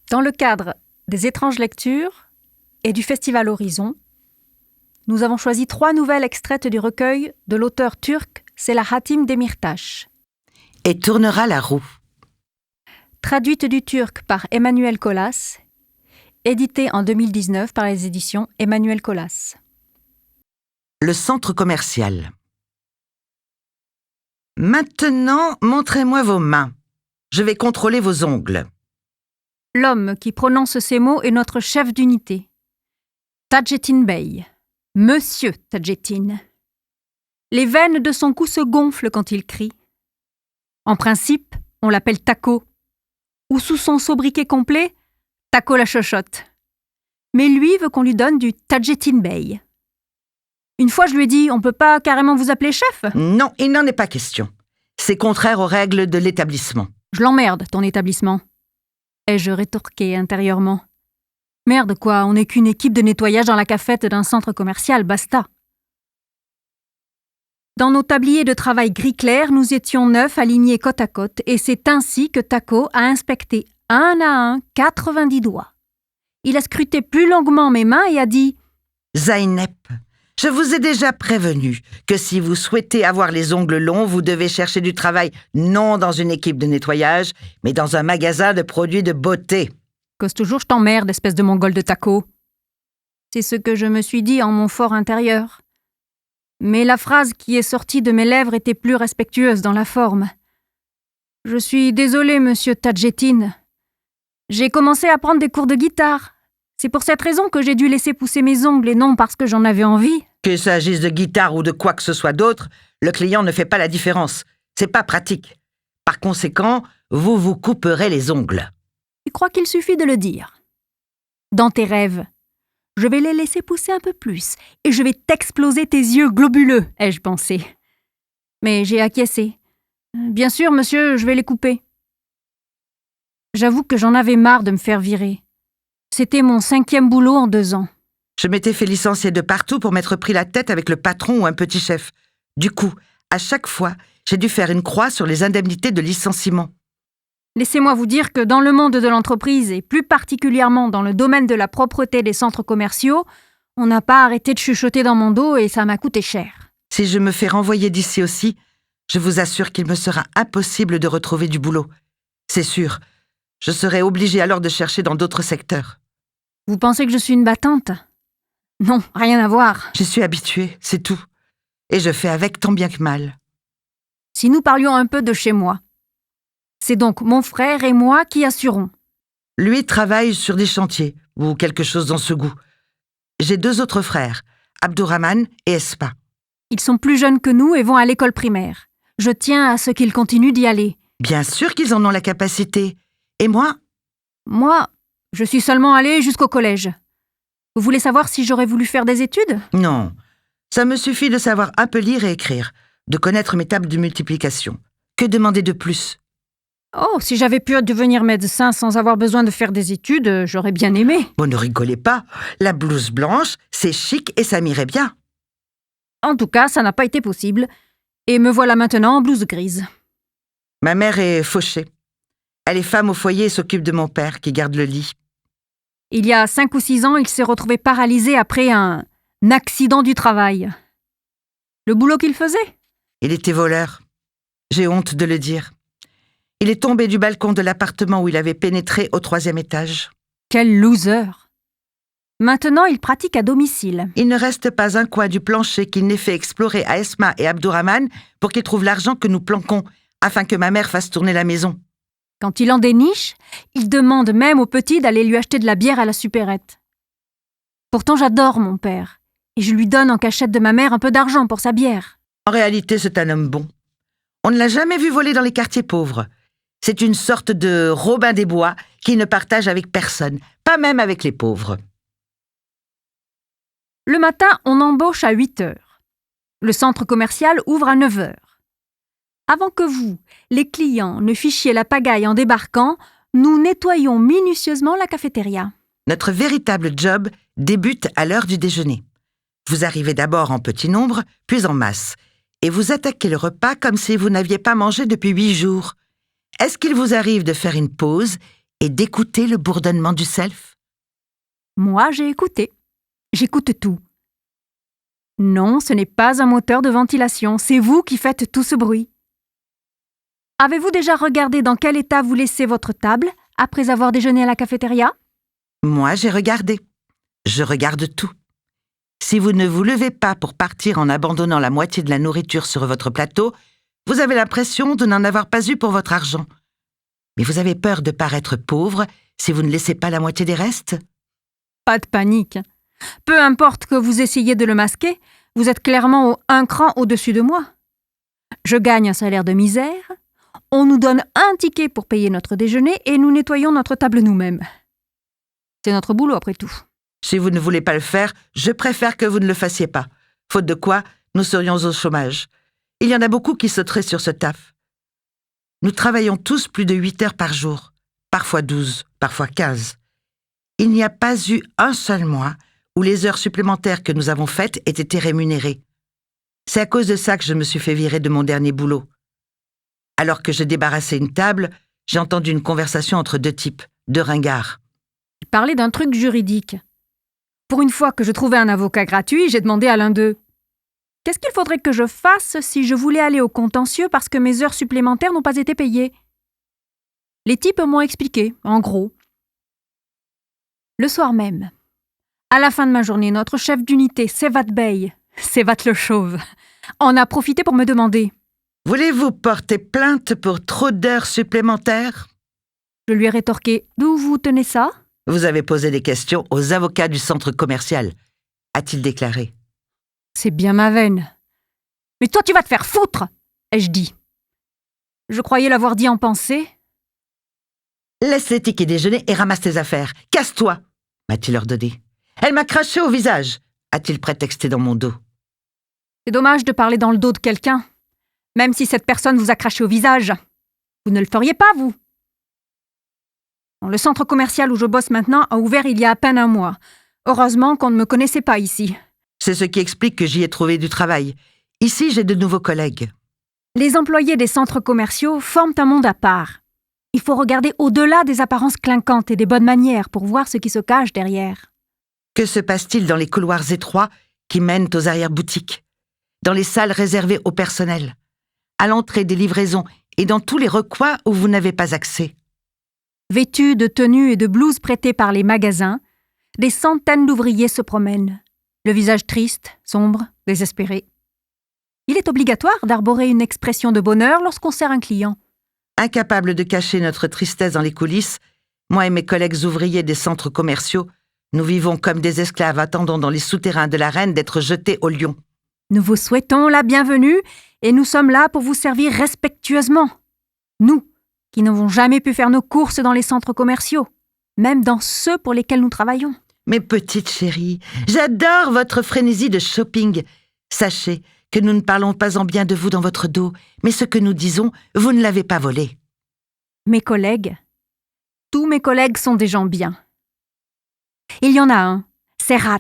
Dans le cadre des étranges lectures et du Festival Horizon, nous avons choisi 3 nouvelles extraites du recueil de l'auteur turc Selahattin Demirtaş. Et tournera la roue. Traduite du turc par Emmanuel Colas, éditée en 2019 par les éditions Emmanuel Colas. Le centre commercial. Maintenant, montrez-moi vos mains. Je vais contrôler vos ongles. L'homme qui prononce ces mots est notre chef d'unité, Taceddin Bey. Monsieur Taceddin. Les veines de son cou se gonflent quand il crie. En principe, on l'appelle Taco, ou sous son sobriquet complet, Taco la chochotte. Mais lui veut qu'on lui donne du Taceddin Bey. Une fois, je lui ai dit, on peut pas carrément vous appeler chef ? Non, il n'en est pas question. C'est contraire aux règles de l'établissement. Je l'emmerde, ton établissement. Ai-je rétorqué intérieurement. Merde quoi, on n'est qu'une équipe de nettoyage dans la cafette d'un centre commercial, basta. Dans nos tabliers de travail gris clair, nous étions 9 alignés côte à côte, et c'est ainsi que Taco a inspecté un à un 90 doigts. Il a scruté plus longuement mes mains et a dit « Zeynep, je vous ai déjà prévenu que si vous souhaitez avoir les ongles longs, vous devez chercher du travail non dans une équipe de nettoyage, mais dans un magasin de produits de beauté. » Cause toujours, je t'emmerde, espèce de mongol de Taco. C'est ce que je me suis dit en mon fort intérieur. Mais la phrase qui est sortie de mes lèvres était plus respectueuse dans la forme. Je suis désolée, monsieur Taceddin. J'ai commencé à prendre des cours de guitare. C'est pour cette raison que j'ai dû laisser pousser mes ongles et non parce que j'en avais envie. Qu'il s'agisse de guitare ou de quoi que ce soit d'autre, le client ne fait pas la différence. C'est pas pratique. Par conséquent, vous vous couperez les ongles. Tu crois qu'il suffit de le dire. Dans tes rêves, je vais les laisser pousser un peu plus et je vais t'exploser tes yeux globuleux, ai-je pensé. Mais j'ai acquiescé. Bien sûr, monsieur, je vais les couper. J'avoue que j'en avais marre de me faire virer. C'était mon 5e boulot en 2 ans. Je m'étais fait licencier de partout pour m'être pris la tête avec le patron ou un petit chef. Du coup, à chaque fois, j'ai dû faire une croix sur les indemnités de licenciement. Laissez-moi vous dire que dans le monde de l'entreprise, et plus particulièrement dans le domaine de la propreté des centres commerciaux, on n'a pas arrêté de chuchoter dans mon dos et ça m'a coûté cher. Si je me fais renvoyer d'ici aussi, je vous assure qu'il me sera impossible de retrouver du boulot. C'est sûr, je serai obligée alors de chercher dans d'autres secteurs. Vous pensez que je suis une battante ? Non, rien à voir. J'y suis habituée, c'est tout. Et je fais avec tant bien que mal. Si nous parlions un peu de chez moi. C'est donc mon frère et moi qui assurons. Lui travaille sur des chantiers, ou quelque chose dans ce goût. J'ai 2 autres frères, Abdourahman et Espa. Ils sont plus jeunes que nous et vont à l'école primaire. Je tiens à ce qu'ils continuent d'y aller. Bien sûr qu'ils en ont la capacité. Et moi ? Moi, je suis seulement allée jusqu'au collège. Vous voulez savoir si j'aurais voulu faire des études ? Non. Ça me suffit de savoir un peu lire et écrire, de connaître mes tables de multiplication. Que demander de plus ? Oh, si j'avais pu devenir médecin sans avoir besoin de faire des études, j'aurais bien aimé. Bon, ne rigolez pas. La blouse blanche, c'est chic et ça m'irait bien. En tout cas, ça n'a pas été possible. Et me voilà maintenant en blouse grise. Ma mère est fauchée. Elle est femme au foyer et s'occupe de mon père, qui garde le lit. Il y a 5 ou 6 ans, il s'est retrouvé paralysé après un accident du travail. Le boulot qu'il faisait ? Il était voleur. J'ai honte de le dire. Il est tombé du balcon de l'appartement où il avait pénétré au 3e étage. Quel loser ! Maintenant, il pratique à domicile. Il ne reste pas un coin du plancher qu'il n'ait fait explorer à Esma et Abdourahman pour qu'ils trouvent l'argent que nous planquons, afin que ma mère fasse tourner la maison. Quand il en déniche, il demande même au petit d'aller lui acheter de la bière à la supérette. Pourtant, j'adore mon père, et je lui donne en cachette de ma mère un peu d'argent pour sa bière. En réalité, c'est un homme bon. On ne l'a jamais vu voler dans les quartiers pauvres. C'est une sorte de Robin des Bois qui ne partage avec personne, pas même avec les pauvres. Le matin, on embauche à 8 heures. Le centre commercial ouvre à 9 heures. Avant que vous, les clients, ne fichiez la pagaille en débarquant, nous nettoyons minutieusement la cafétéria. Notre véritable job débute à l'heure du déjeuner. Vous arrivez d'abord en petit nombre, puis en masse, et vous attaquez le repas comme si vous n'aviez pas mangé depuis 8 jours. Est-ce qu'il vous arrive de faire une pause et d'écouter le bourdonnement du self? Moi, j'ai écouté. J'écoute tout. Non, ce n'est pas un moteur de ventilation, c'est vous qui faites tout ce bruit. Avez-vous déjà regardé dans quel état vous laissez votre table après avoir déjeuné à la cafétéria? Moi, j'ai regardé. Je regarde tout. Si vous ne vous levez pas pour partir en abandonnant la moitié de la nourriture sur votre plateau, vous avez l'impression de n'en avoir pas eu pour votre argent. Mais vous avez peur de paraître pauvre si vous ne laissez pas la moitié des restes? Pas de panique. Peu importe que vous essayiez de le masquer, vous êtes clairement un cran au-dessus de moi. Je gagne un salaire de misère, on nous donne un ticket pour payer notre déjeuner et nous nettoyons notre table nous-mêmes. C'est notre boulot après tout. Si vous ne voulez pas le faire, je préfère que vous ne le fassiez pas. Faute de quoi, nous serions au chômage. Il y en a beaucoup qui sauteraient sur ce taf. Nous travaillons tous plus de 8 heures par jour, parfois 12, parfois 15. Il n'y a pas eu un seul mois où les heures supplémentaires que nous avons faites aient été rémunérées. C'est à cause de ça que je me suis fait virer de mon dernier boulot. Alors que je débarrassais une table, j'ai entendu une conversation entre deux types, deux ringards. Il parlait d'un truc juridique. Pour une fois que je trouvais un avocat gratuit, j'ai demandé à l'un d'eux « Qu'est-ce qu'il faudrait que je fasse si je voulais aller au contentieux parce que mes heures supplémentaires n'ont pas été payées ?» Les types m'ont expliqué, en gros. Le soir même, à la fin de ma journée, notre chef d'unité, Sevat Bey, Sevat le chauve, en a profité pour me demander « Voulez-vous porter plainte pour trop d'heures supplémentaires ?» Je lui ai rétorqué « D'où vous tenez ça ?» Vous avez posé des questions aux avocats du centre commercial, a-t-il déclaré. C'est bien ma veine. Mais toi, tu vas te faire foutre, ai-je dit. Je croyais l'avoir dit en pensée. Laisse les tickets déjeuner et ramasse tes affaires. Casse-toi, m'a-t-il ordonné. Elle m'a craché au visage, a-t-il prétexté dans mon dos. C'est dommage de parler dans le dos de quelqu'un, même si cette personne vous a craché au visage. Vous ne le feriez pas, vous. Le centre commercial où je bosse maintenant a ouvert il y a à peine un mois. Heureusement qu'on ne me connaissait pas ici. C'est ce qui explique que j'y ai trouvé du travail. Ici, j'ai de nouveaux collègues. Les employés des centres commerciaux forment un monde à part. Il faut regarder au-delà des apparences clinquantes et des bonnes manières pour voir ce qui se cache derrière. Que se passe-t-il dans les couloirs étroits qui mènent aux arrière-boutiques, dans les salles réservées au personnel, à l'entrée des livraisons et dans tous les recoins où vous n'avez pas accès? Vêtus de tenues et de blouses prêtées par les magasins, des centaines d'ouvriers se promènent, le visage triste, sombre, désespéré. Il est obligatoire d'arborer une expression de bonheur lorsqu'on sert un client. Incapables de cacher notre tristesse dans les coulisses, moi et mes collègues ouvriers des centres commerciaux, nous vivons comme des esclaves attendant dans les souterrains de la reine d'être jetés au lion. Nous vous souhaitons la bienvenue et nous sommes là pour vous servir respectueusement. Nous, qui n'avons jamais pu faire nos courses dans les centres commerciaux, même dans ceux pour lesquels nous travaillons. Mes petites chéries, j'adore votre frénésie de shopping. Sachez que nous ne parlons pas en bien de vous dans votre dos, mais ce que nous disons, vous ne l'avez pas volé. Mes collègues, tous mes collègues sont des gens bien. Il y en a un, Serhat,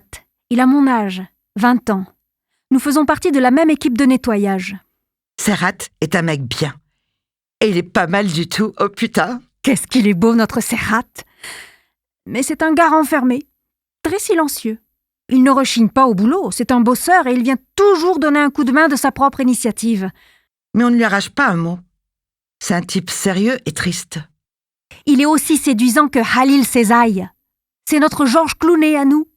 il a mon âge, 20 ans. Nous faisons partie de la même équipe de nettoyage. Serhat est un mec bien. Et il est pas mal du tout, oh putain. Qu'est-ce qu'il est beau, notre Serhat. Mais c'est un gars renfermé, très silencieux. Il ne rechigne pas au boulot, c'est un bosseur et il vient toujours donner un coup de main de sa propre initiative. Mais on ne lui arrache pas un mot. C'est un type sérieux et triste. Il est aussi séduisant que Halil Sezai. C'est notre Georges Clooney à nous.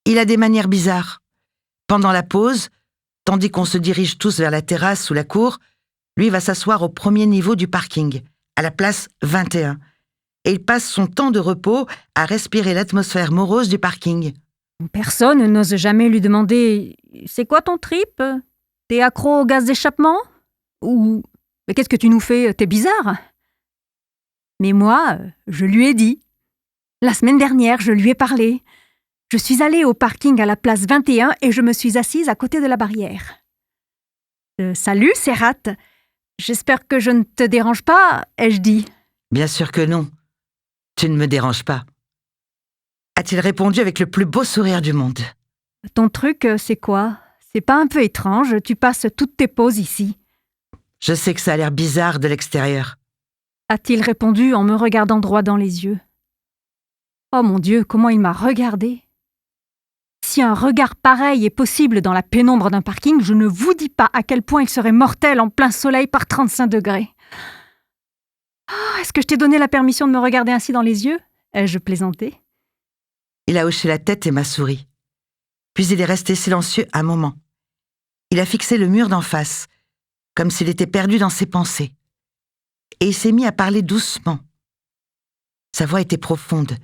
Il a des manières bizarres. Pendant la pause, tandis qu'on se dirige tous vers la terrasse ou la cour, lui va s'asseoir au premier niveau du parking, à la place 21. Et il passe son temps de repos à respirer l'atmosphère morose du parking. Personne n'ose jamais lui demander « C'est quoi ton trip? T'es accro au gaz d'échappement ?» Ou « Mais qu'est-ce que tu nous fais? T'es bizarre !» Mais moi, je lui ai dit. La semaine dernière, je lui ai parlé. Je suis allée au parking à la place 21 et je me suis assise à côté de la barrière. « Salut, Serhat. J'espère que je ne te dérange pas, ai-je dit. »« Bien sûr que non. Tu ne me déranges pas. » A-t-il répondu avec le plus beau sourire du monde. « Ton truc, c'est quoi? C'est pas un peu étrange? Tu passes toutes tes pauses ici. » Je sais que ça a l'air bizarre de l'extérieur. a-t-il répondu en me regardant droit dans les yeux. Oh mon Dieu, comment il m'a regardé! Si un regard pareil est possible dans la pénombre d'un parking, je ne vous dis pas à quel point il serait mortel en plein soleil par 35 degrés. Oh, est-ce que je t'ai donné la permission de me regarder ainsi dans les yeux? Ai-je plaisanté? Il a hoché la tête et m'a souri. Puis il est resté silencieux un moment. Il a fixé le mur d'en face, comme s'il était perdu dans ses pensées. Et il s'est mis à parler doucement. Sa voix était profonde,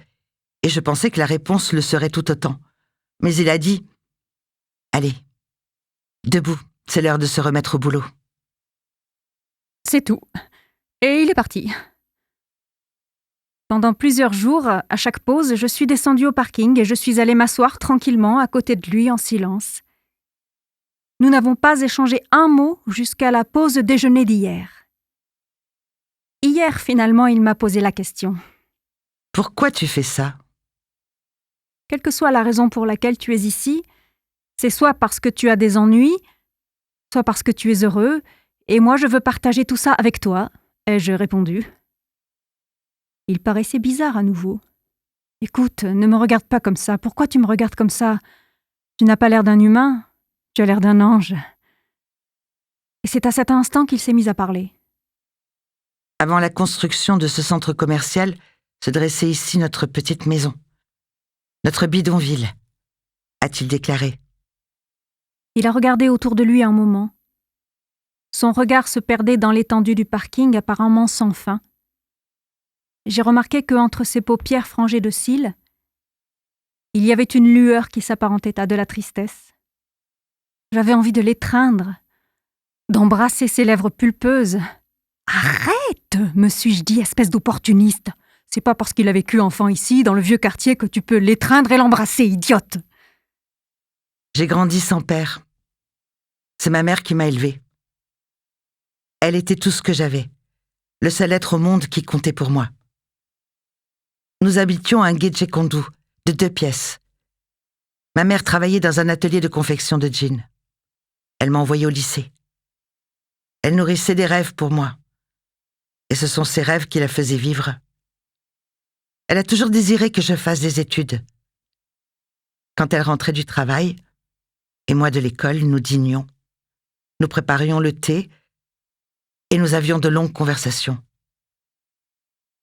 et je pensais que la réponse le serait tout autant. Mais il a dit « Allez, debout, c'est l'heure de se remettre au boulot. » C'est tout. Et il est parti. Pendant plusieurs jours, à chaque pause, je suis descendue au parking et je suis allée m'asseoir tranquillement à côté de lui en silence. Nous n'avons pas échangé un mot jusqu'à la pause déjeuner d'hier. Hier, finalement, il m'a posé la question. « Pourquoi tu fais ça ?» Quelle que soit la raison pour laquelle tu es ici, c'est soit parce que tu as des ennuis, soit parce que tu es heureux, et moi je veux partager tout ça avec toi, ai-je répondu. Il paraissait bizarre à nouveau. Écoute, ne me regarde pas comme ça. Pourquoi tu me regardes comme ça? Tu n'as pas l'air d'un humain, tu as l'air d'un ange. Et c'est à cet instant qu'il s'est mis à parler. Avant la construction de ce centre commercial, se dressait ici notre petite maison. Notre bidonville, a-t-il déclaré. Il a regardé autour de lui un moment. Son regard se perdait dans l'étendue du parking apparemment sans fin. J'ai remarqué qu'entre ses paupières frangées de cils, il y avait une lueur qui s'apparentait à de la tristesse. J'avais envie de l'étreindre, d'embrasser ses lèvres pulpeuses. « Arrête !» me suis-je dit, espèce d'opportuniste. C'est pas parce qu'il a vécu enfant ici, dans le vieux quartier, que tu peux l'étreindre et l'embrasser, idiote. J'ai grandi sans père. C'est ma mère qui m'a élevée. Elle était tout ce que j'avais, le seul être au monde qui comptait pour moi. Nous habitions à Ngétchekondu, de 2 pièces. Ma mère travaillait dans un atelier de confection de jeans. Elle m'a envoyée au lycée. Elle nourrissait des rêves pour moi. Et ce sont ces rêves qui la faisaient vivre. Elle a toujours désiré que je fasse des études. Quand elle rentrait du travail, et moi de l'école, nous dînions. Nous préparions le thé et nous avions de longues conversations.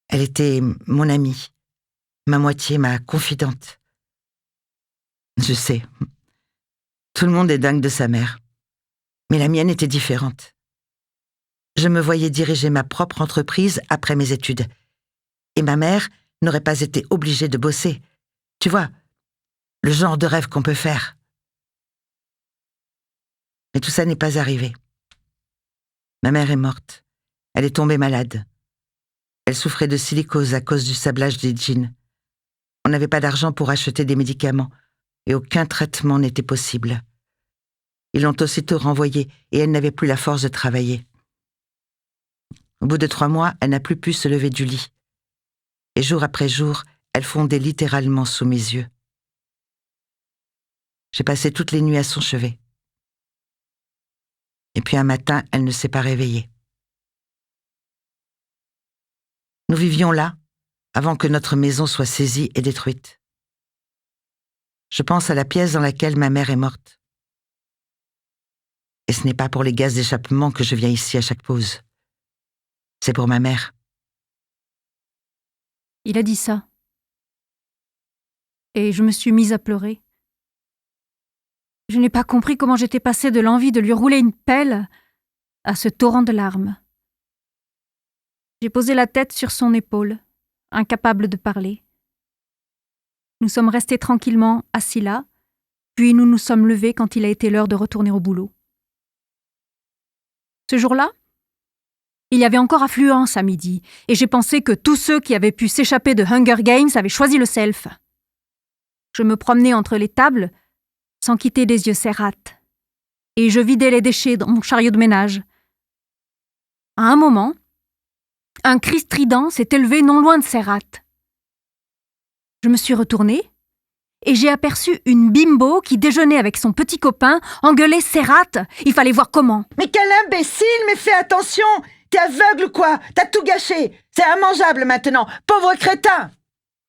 Elle était mon amie, ma moitié, ma confidente. Je sais, tout le monde est dingue de sa mère, mais la mienne était différente. Je me voyais diriger ma propre entreprise après mes études, et ma mère n'aurait pas été obligée de bosser. Tu vois, le genre de rêve qu'on peut faire. Mais tout ça n'est pas arrivé. Ma mère est morte. Elle est tombée malade. Elle souffrait de silicose à cause du sablage des jeans. On n'avait pas d'argent pour acheter des médicaments et aucun traitement n'était possible. Ils l'ont aussitôt renvoyée et elle n'avait plus la force de travailler. Au bout de 3 mois, elle n'a plus pu se lever du lit. Et jour après jour, elle fondait littéralement sous mes yeux. J'ai passé toutes les nuits à son chevet. Et puis un matin, elle ne s'est pas réveillée. Nous vivions là, avant que notre maison soit saisie et détruite. Je pense à la pièce dans laquelle ma mère est morte. Et ce n'est pas pour les gaz d'échappement que je viens ici à chaque pause. C'est pour ma mère. Il a dit ça. Et je me suis mise à pleurer. Je n'ai pas compris comment j'étais passée de l'envie de lui rouler une pelle à ce torrent de larmes. J'ai posé la tête sur son épaule, incapable de parler. Nous sommes restés tranquillement assis là, puis nous nous sommes levés quand il a été l'heure de retourner au boulot. Ce jour-là, il y avait encore affluence à midi, et j'ai pensé que tous ceux qui avaient pu s'échapper de Hunger Games avaient choisi le self. Je me promenais entre les tables, sans quitter des yeux Serrat, et je vidais les déchets dans mon chariot de ménage. À un moment, un cri strident s'est élevé non loin de Serrat. Je me suis retournée, et j'ai aperçu une bimbo qui déjeunait avec son petit copain engueuler Serrat. Il fallait voir comment. Mais quel imbécile, mais fais attention! T'es aveugle ou quoi? T'as tout gâché. C'est immangeable maintenant. Pauvre crétin!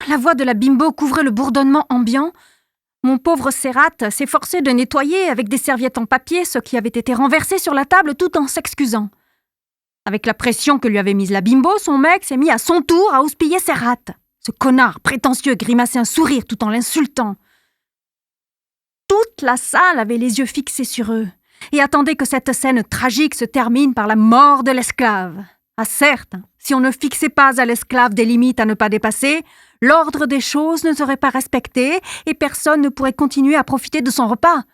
La voix de la bimbo couvrait le bourdonnement ambiant. Mon pauvre Serrat s'efforçait de nettoyer avec des serviettes en papier ce qui avait été renversé sur la table tout en s'excusant. Avec la pression que lui avait mise la bimbo, son mec s'est mis à son tour à houspiller Serrat. Ce connard prétentieux grimaçait un sourire tout en l'insultant. Toute la salle avait les yeux fixés sur eux et attendait que cette scène tragique se termine par la mort de l'esclave. Ah certes, si on ne fixait pas à l'esclave des limites à ne pas dépasser, l'ordre des choses ne serait pas respecté et personne ne pourrait continuer à profiter de son repas.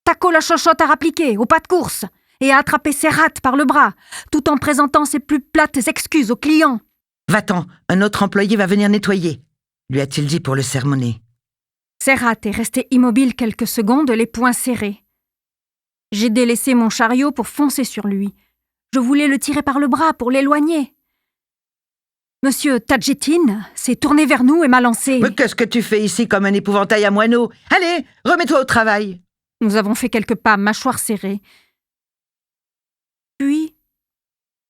Taco la chochotte a rappliqué, au pas de course, et a attrapé Serrat par le bras, tout en présentant ses plus plates excuses aux clients. « Va-t'en, un autre employé va venir nettoyer », lui a-t-il dit pour le sermonner. Serrat est resté immobile quelques secondes, les poings serrés. J'ai délaissé mon chariot pour foncer sur lui. Je voulais le tirer par le bras pour l'éloigner. Monsieur Tadjettin s'est tourné vers nous et m'a lancé. « Mais qu'est-ce que tu fais ici comme un épouvantail à moineaux? Allez, remets-toi au travail !» Nous avons fait quelques pas, mâchoires serrées. Puis,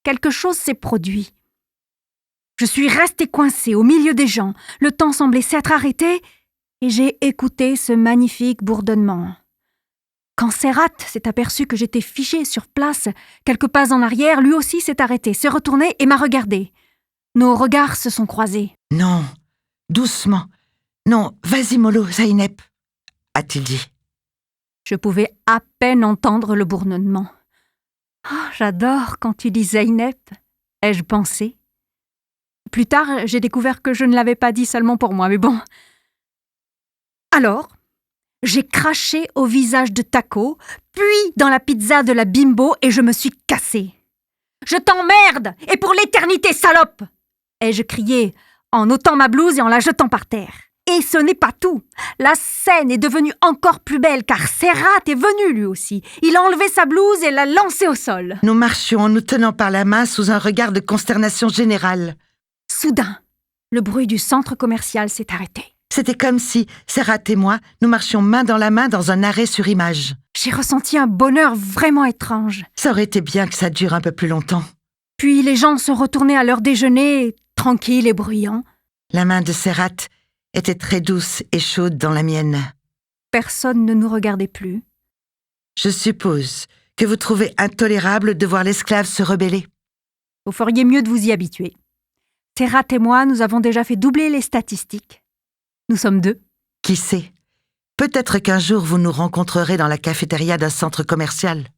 quelque chose s'est produit. Je suis restée coincée au milieu des gens. Le temps semblait s'être arrêté et j'ai écouté ce magnifique bourdonnement. Quand Serrat s'est aperçu que j'étais figée sur place, quelques pas en arrière, lui aussi s'est arrêté, s'est retourné et m'a regardé. Nos regards se sont croisés. « Non, doucement. Non, vas-y mollo, Zeynep », a-t-il dit. Je pouvais à peine entendre le bourdonnement. « Oh, j'adore quand tu dis Zeynep », ai-je pensé. Plus tard, j'ai découvert que je ne l'avais pas dit seulement pour moi, mais bon. Alors, j'ai craché au visage de Taco, puis dans la pizza de la bimbo et je me suis cassée. « Je t'emmerde, et pour l'éternité, salope !» ai-je crié en ôtant ma blouse et en la jetant par terre. Et ce n'est pas tout. La scène est devenue encore plus belle car Serrat est venu lui aussi. Il a enlevé sa blouse et l'a lancée au sol. Nous marchions en nous tenant par la main sous un regard de consternation générale. Soudain, le bruit du centre commercial s'est arrêté. C'était comme si Serrat et moi, nous marchions main dans la main dans un arrêt sur image. J'ai ressenti un bonheur vraiment étrange. Ça aurait été bien que ça dure un peu plus longtemps. Puis les gens se retournaient à leur déjeuner, tranquilles et bruyants. La main de Serrat était très douce et chaude dans la mienne. Personne ne nous regardait plus. Je suppose que vous trouvez intolérable de voir l'esclave se rebeller. Vous feriez mieux de vous y habituer. Serrat et moi, nous avons déjà fait doubler les statistiques. Nous sommes 2. Qui sait? Peut-être qu'un jour vous nous rencontrerez dans la cafétéria d'un centre commercial.